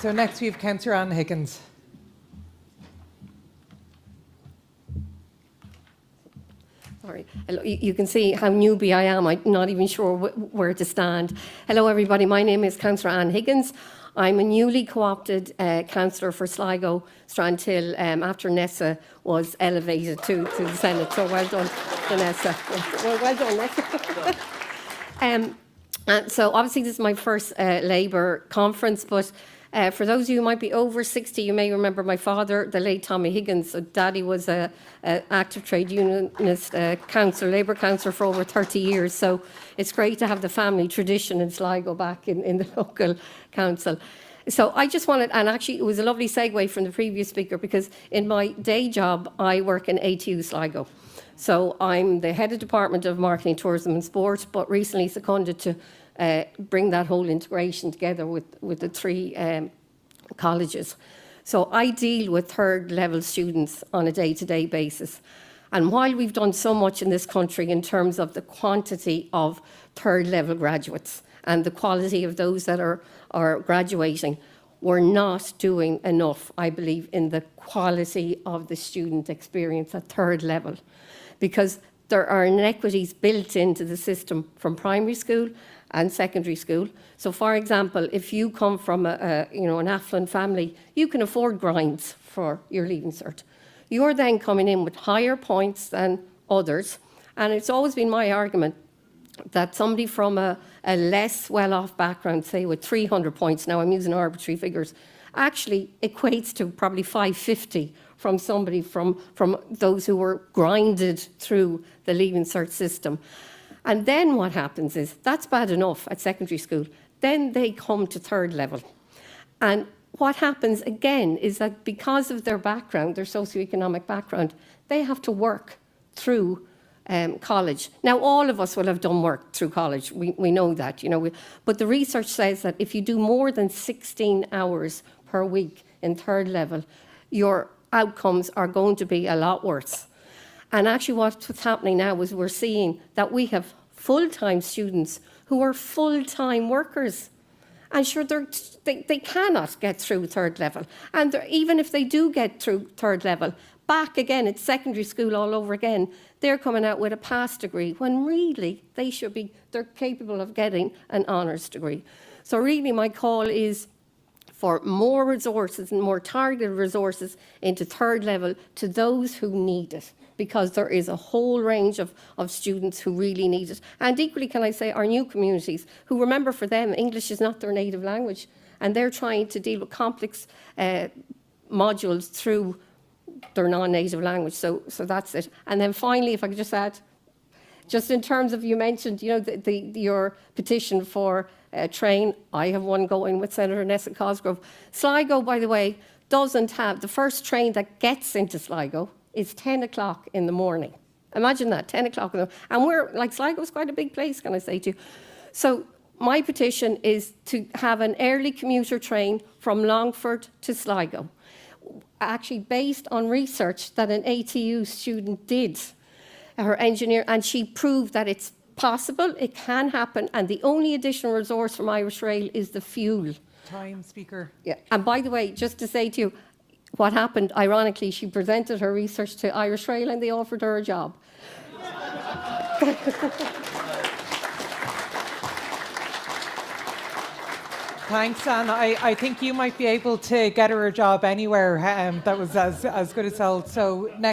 So next we have Cllr Higgins. Sorry, you can see how newbie I am. I'm not even sure where to stand. Hello, everybody. My name is Councillor Higgins. I'm a newly co-opted councillor for Sligo Strandhill after Nessa was elevated to the Senate. So well done to Nessa. Well done, Nessa. So obviously this is my first Labour conference, but for those of you who might be over 60, you may remember my father, the late Tommy Higgins. So Daddy was an active trade unionist Labour councillor for over 30 years. So it's great to have the family tradition in Sligo back in the local council. So I just wanted, and actually it was a lovely segue from the previous speaker, because in my day job, I work in ATU Sligo. So I'm the head of Department of Marketing, Tourism and Sport, but recently seconded to bring that whole integration together with the three colleges. So I deal with third level students on a day-to-day basis. And while we've done so much in this country in terms of the quantity of third level graduates and the quality of those that are graduating, we're not doing enough, I believe, in the quality of the student experience at third level, because there are inequities built into the system from primary school and secondary school. So, for example, if you come from an affluent family, you can afford grinds for your Leaving Cert. You're then coming in with higher points than others, and it's always been my argument that somebody from a less well-off background, say with 300 points, now I'm using arbitrary figures, actually equates to probably 550 from somebody from those who were grinded through the Leaving Cert system. And then what happens is, that's bad enough at secondary school, then they come to third level. And what happens again is that because of their background, their socioeconomic background, they have to work through college. Now, all of us will have done work through college. We know that, but the research says that if you do more than 16 hours per week in third level, your outcomes are going to be a lot worse. And actually what's happening now is we're seeing that we have full-time students who are full-time workers. And sure, they cannot get through third level. And even if they do get through third level, back again, it's secondary school all over again, they're coming out with a pass degree when really they're capable of getting an honours degree. So really my call is for more resources and more targeted resources into third level to those who need it, because there is a whole range of students who really need it. And equally, can I say, our new communities, who remember for them, English is not their native language, and they're trying to deal with complex modules through their non-native language. So that's it. And then finally, if I could just add, just in terms of, you mentioned, your petition for train, I have one going with Senator Nessa Cosgrove. Sligo, by the way, doesn't have, the first train that gets into Sligo is 10 o'clock in the morning. Imagine that, 10 o'clock in the morning. And Sligo's quite a big place, can I say to you. So my petition is to have an early commuter train from Longford to Sligo, actually based on research that an ATU student did, her engineer, and she proved that it's possible, it can happen, and the only additional resource from Irish Rail is the fuel. Time, Speaker. Yeah, and by the way, just to say to you, what happened, ironically, she presented her research to Irish Rail and they offered her a job. Thanks, Anne. I think you might be able to get her a job anywhere that was as good as sold. So next